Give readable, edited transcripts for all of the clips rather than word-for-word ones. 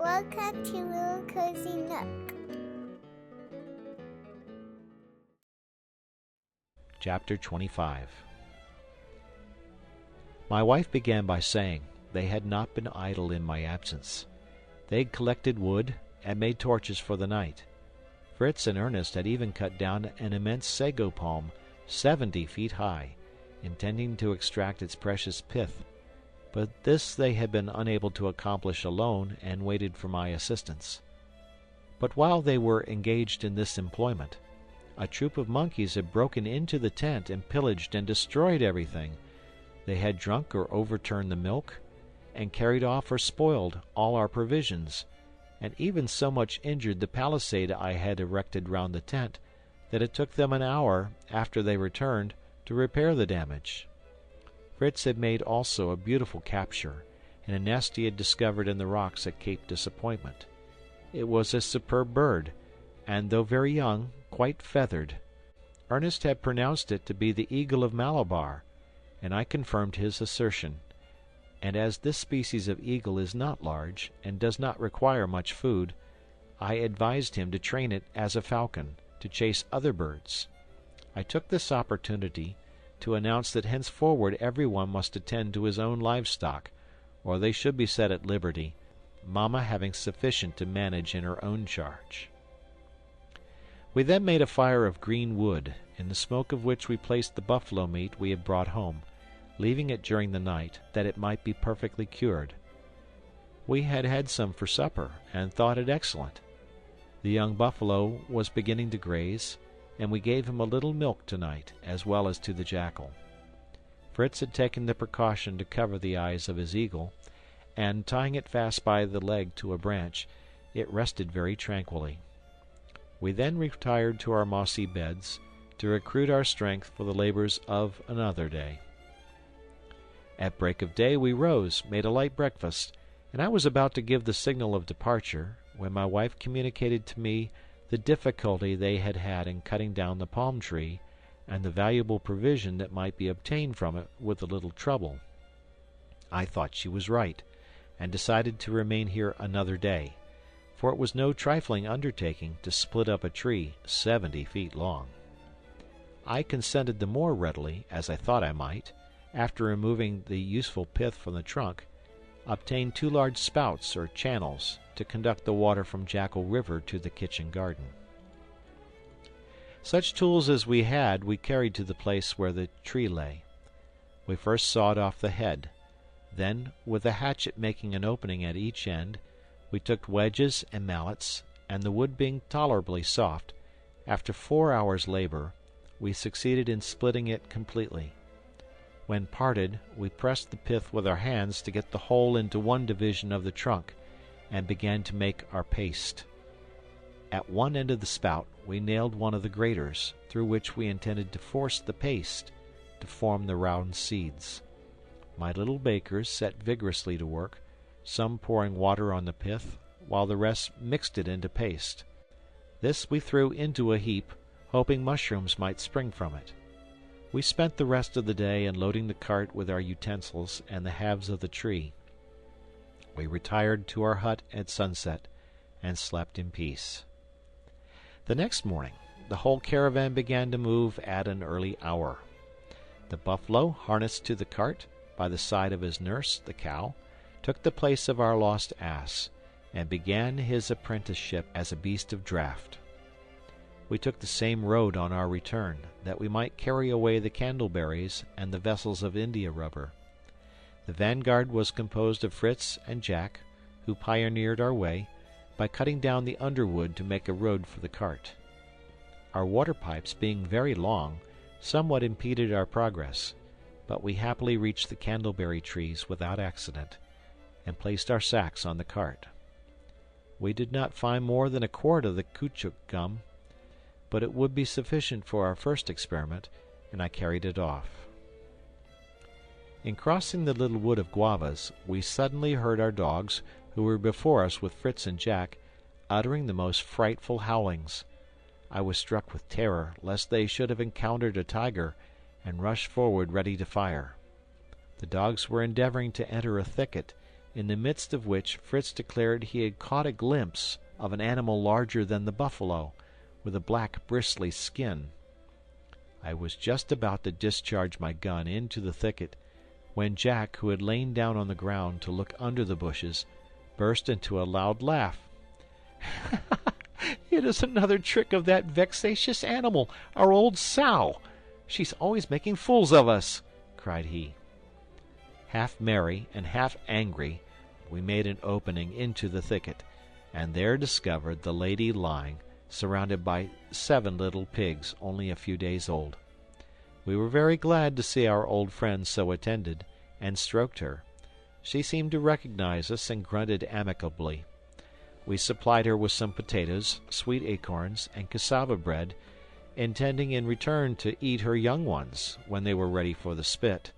Welcome to Little Cozy Nook. Chapter 25. My wife began by saying they had not been idle in my absence. They had collected wood and made torches for the night. Fritz and Ernest had even cut down an immense sago palm 70 feet high, intending to extract its precious pith, but this they had been unable to accomplish alone and waited for my assistance. But while they were engaged in this employment, a troop of monkeys had broken into the tent and pillaged and destroyed everything. They had drunk or overturned the milk, and carried off or spoiled all our provisions, and even so much injured the palisade I had erected round the tent that it took them an hour, after they returned, to repair the damage. Fritz had made also a beautiful capture, in a nest he had discovered in the rocks at Cape Disappointment. It was a superb bird, and though very young, quite feathered. Ernest had pronounced it to be the eagle of Malabar, and I confirmed his assertion. And as this species of eagle is not large, and does not require much food, I advised him to train it as a falcon, to chase other birds. I took this opportunity to announce that henceforward everyone must attend to his own livestock, or they should be set at liberty, Mamma having sufficient to manage in her own charge. We then made a fire of green wood, in the smoke of which we placed the buffalo meat we had brought home, leaving it during the night, that it might be perfectly cured. We had had some for supper, and thought it excellent. The young buffalo was beginning to graze, and we gave him a little milk tonight, as well as to the jackal. Fritz had taken the precaution to cover the eyes of his eagle, and tying it fast by the leg to a branch, it rested very tranquilly. We then retired to our mossy beds, to recruit our strength for the labors of another day. At break of day we rose, made a light breakfast, and I was about to give the signal of departure, when my wife communicated to me the difficulty they had had in cutting down the palm tree, and the valuable provision that might be obtained from it with a little trouble. I thought she was right, and decided to remain here another day, for it was no trifling undertaking to split up a tree 70 feet long. I consented the more readily, as I thought I might, after removing the useful pith from the trunk, obtain 2 large spouts or channels to conduct the water from Jackal River to the kitchen garden. Such tools as we had we carried to the place where the tree lay. We first sawed off the head, then, with a hatchet making an opening at each end, we took wedges and mallets, and the wood being tolerably soft, after 4 hours' labor, we succeeded in splitting it completely. When parted, we pressed the pith with our hands to get the whole into one division of the trunk, and began to make our paste. At one end of the spout we nailed one of the graters, through which we intended to force the paste, to form the round seeds. My little bakers set vigorously to work, some pouring water on the pith, while the rest mixed it into paste. This we threw into a heap, hoping mushrooms might spring from it. We spent the rest of the day in loading the cart with our utensils and the halves of the tree. We retired to our hut at sunset, and slept in peace. The next morning, the whole caravan began to move at an early hour. The buffalo, harnessed to the cart, by the side of his nurse, the cow, took the place of our lost ass, and began his apprenticeship as a beast of draught. We took the same road on our return, that we might carry away the candleberries and the vessels of India rubber. The vanguard was composed of Fritz and Jack, who pioneered our way, by cutting down the underwood to make a road for the cart. Our water pipes being very long, somewhat impeded our progress, but we happily reached the candleberry trees without accident, and placed our sacks on the cart. We did not find more than a quart of the caoutchouc gum, but it would be sufficient for our first experiment, and I carried it off. In crossing the little wood of guavas, we suddenly heard our dogs, who were before us with Fritz and Jack, uttering the most frightful howlings. I was struck with terror lest they should have encountered a tiger, and rushed forward ready to fire. The dogs were endeavoring to enter a thicket, in the midst of which Fritz declared he had caught a glimpse of an animal larger than the buffalo, with a black bristly skin. I was just about to discharge my gun into the thicket, when Jack, who had lain down on the ground to look under the bushes, burst into a loud laugh. "It is another trick of that vexatious animal, our old sow. She's always making fools of us," cried he. Half merry and half angry, we made an opening into the thicket, and there discovered the lady lying, surrounded by 7 little pigs only a few days old. We were very glad to see our old friend so attended, and stroked her. She seemed to recognize us and grunted amicably. We supplied her with some potatoes, sweet acorns, and cassava bread, intending in return to eat her young ones when they were ready for the spit,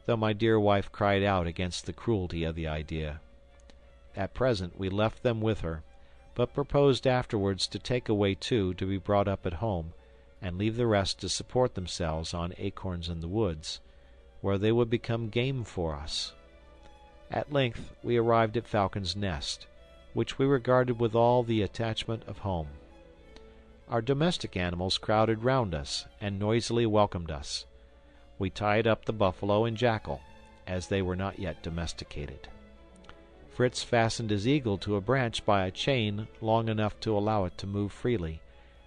though my dear wife cried out against the cruelty of the idea. At present we left them with her, but proposed afterwards to take away 2 to be brought up at home, and leave the rest to support themselves on acorns in the woods, where they would become game for us. At length we arrived at Falcon's Nest, which we regarded with all the attachment of home. Our domestic animals crowded round us, and noisily welcomed us. We tied up the buffalo and jackal, as they were not yet domesticated. Fritz fastened his eagle to a branch by a chain long enough to allow it to move freely,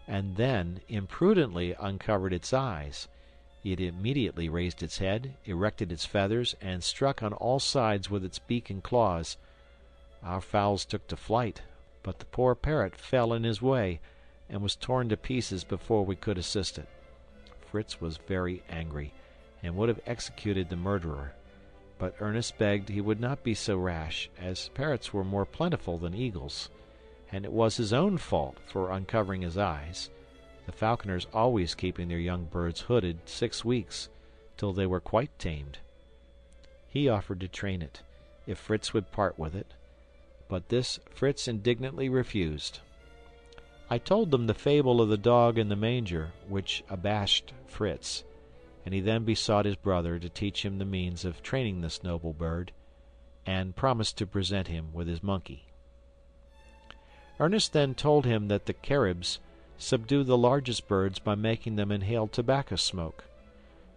and then imprudently uncovered its eyes. It immediately raised its head, erected its feathers, and struck on all sides with its beak and claws. Our fowls took to flight, but the poor parrot fell in his way, and was torn to pieces before we could assist it. Fritz was very angry, and would have executed the murderer, but Ernest begged he would not be so rash, as parrots were more plentiful than eagles, and it was his own fault for uncovering his eyes, the falconers always keeping their young birds hooded 6 weeks, till they were quite tamed. He offered to train it, if Fritz would part with it, but this Fritz indignantly refused. I told them the fable of the dog in the manger, which abashed Fritz, and he then besought his brother to teach him the means of training this noble bird, and promised to present him with his monkey. Ernest then told him that the Caribs subdue the largest birds by making them inhale tobacco smoke.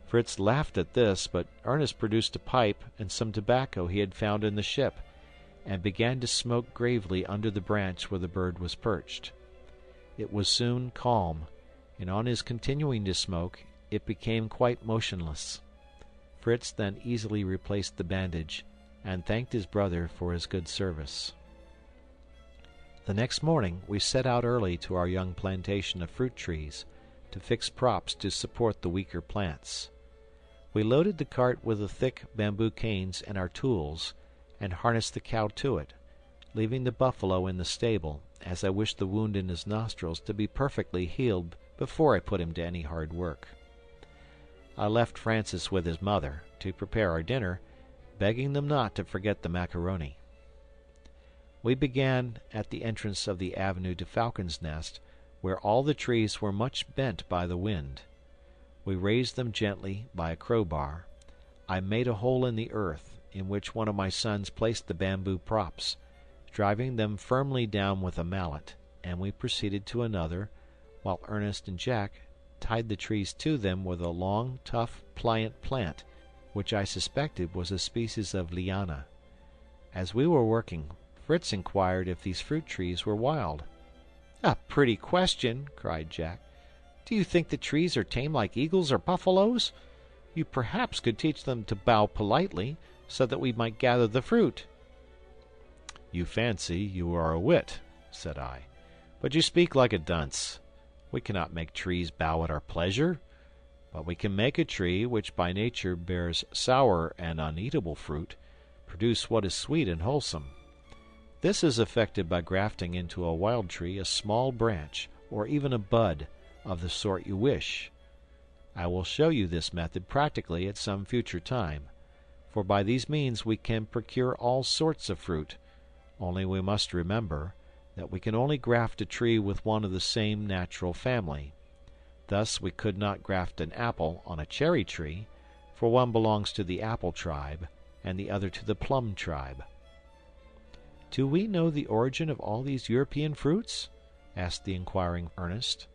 Fritz laughed at this, but Ernest produced a pipe and some tobacco he had found in the ship, and began to smoke gravely under the branch where the bird was perched. It was soon calm, and on his continuing to smoke, it became quite motionless. Fritz then easily replaced the bandage, and thanked his brother for his good service. The next morning we set out early to our young plantation of fruit trees, to fix props to support the weaker plants. We loaded the cart with the thick bamboo canes and our tools, and harnessed the cow to it, leaving the buffalo in the stable, as I wished the wound in his nostrils to be perfectly healed before I put him to any hard work. I left Francis with his mother to prepare our dinner, begging them not to forget the macaroni. We began at the entrance of the avenue to Falcon's Nest, where all the trees were much bent by the wind. We raised them gently by a crowbar. I made a hole in the earth, in which one of my sons placed the bamboo props, driving them firmly down with a mallet, and we proceeded to another, while Ernest and Jack tied the trees to them with a long, tough, pliant plant, which I suspected was a species of liana. As we were working, Fritz inquired if these fruit trees were wild. "A pretty question!" cried Jack. "Do you think the trees are tame like eagles or buffaloes? You perhaps could teach them to bow politely, so that we might gather the fruit." "You fancy you are a wit," said I, "but you speak like a dunce. We cannot make trees bow at our pleasure, but we can make a tree which by nature bears sour and uneatable fruit, produce what is sweet and wholesome. This is effected by grafting into a wild tree a small branch, or even a bud, of the sort you wish. I will show you this method practically at some future time, for by these means we can procure all sorts of fruit, only we must remember that we can only graft a tree with one of the same natural family. Thus we could not graft an apple on a cherry tree, for one belongs to the apple tribe and the other to the plum tribe. Do we know the origin of all these European fruits?" asked the inquiring Ernest.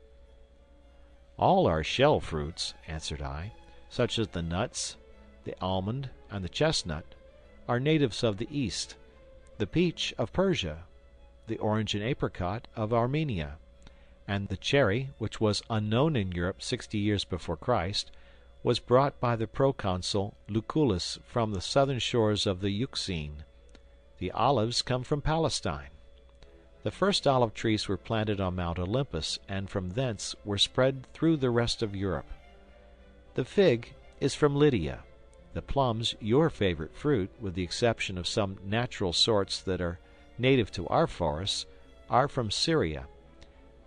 "All our shell fruits," answered I, "such as the nuts, the almond, and the chestnut, are natives of the East, the peach of Persia, the orange and apricot of Armenia, and the cherry, which was unknown in Europe 60 years before Christ, was brought by the proconsul Lucullus from the southern shores of the Euxine. The olives come from Palestine. The first olive trees were planted on Mount Olympus, and from thence were spread through the rest of Europe. The fig is from Lydia. The plums, your favorite fruit, with the exception of some natural sorts that are native to our forests, are from Syria,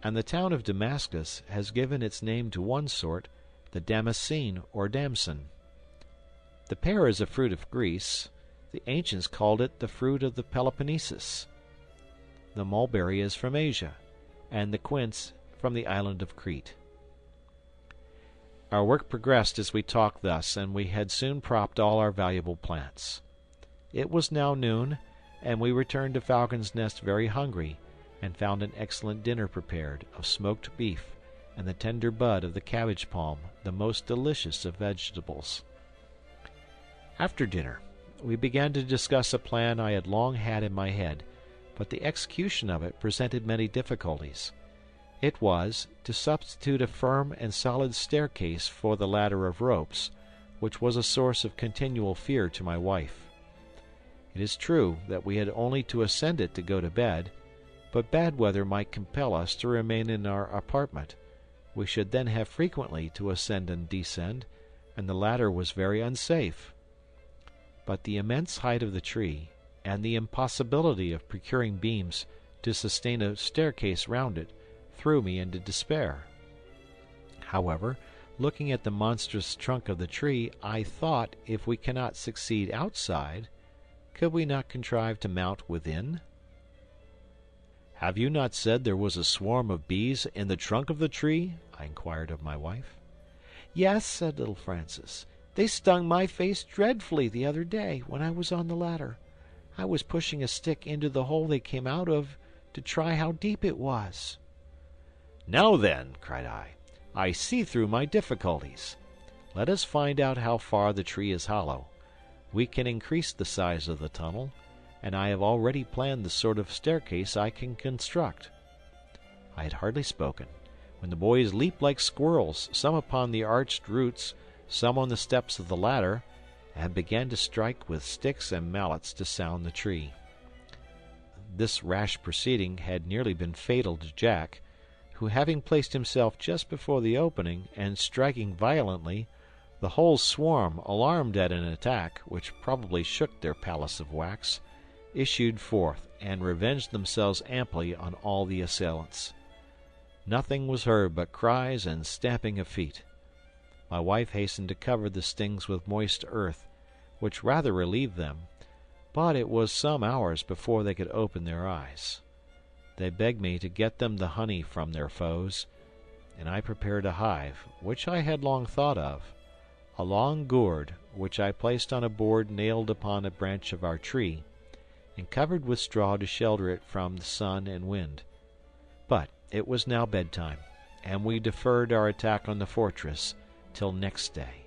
and the town of Damascus has given its name to one sort, the Damascene or damson. The pear is a fruit of Greece. The ancients called it the fruit of the Peloponnesus. The mulberry is from Asia, and the quince from the island of Crete." Our work progressed as we talked thus, and we had soon propped all our valuable plants. It was now noon, and we returned to Falcon's Nest very hungry, and found an excellent dinner prepared, of smoked beef, and the tender bud of the cabbage palm, the most delicious of vegetables. After dinner, we began to discuss a plan I had long had in my head, but the execution of it presented many difficulties. It was to substitute a firm and solid staircase for the ladder of ropes, which was a source of continual fear to my wife. It is true that we had only to ascend it to go to bed, but bad weather might compel us to remain in our apartment. We should then have frequently to ascend and descend, and the ladder was very unsafe. But the immense height of the tree, and the impossibility of procuring beams to sustain a staircase round it, threw me into despair. However, looking at the monstrous trunk of the tree, I thought, if we cannot succeed outside, could we not contrive to mount within? "Have you not said there was a swarm of bees in the trunk of the tree?" I inquired of my wife. "Yes," said little Francis. "They stung my face dreadfully the other day when I was on the ladder. I was pushing a stick into the hole they came out of to try how deep it was." "Now then," cried I see through my difficulties. Let us find out how far the tree is hollow. We can increase the size of the tunnel, and I have already planned the sort of staircase I can construct." I had hardly spoken, when the boys leaped like squirrels, some upon the arched roots, some on the steps of the ladder, and began to strike with sticks and mallets to sound the tree. This rash proceeding had nearly been fatal to Jack, who, having placed himself just before the opening, and striking violently, the whole swarm, alarmed at an attack which probably shook their palace of wax, issued forth, and revenged themselves amply on all the assailants. Nothing was heard but cries and stamping of feet. My wife hastened to cover the stings with moist earth, which rather relieved them, but it was some hours before they could open their eyes. They begged me to get them the honey from their foes, and I prepared a hive, which I had long thought of, a long gourd, which I placed on a board nailed upon a branch of our tree, and covered with straw to shelter it from the sun and wind. But it was now bedtime, and we deferred our attack on the fortress till next day.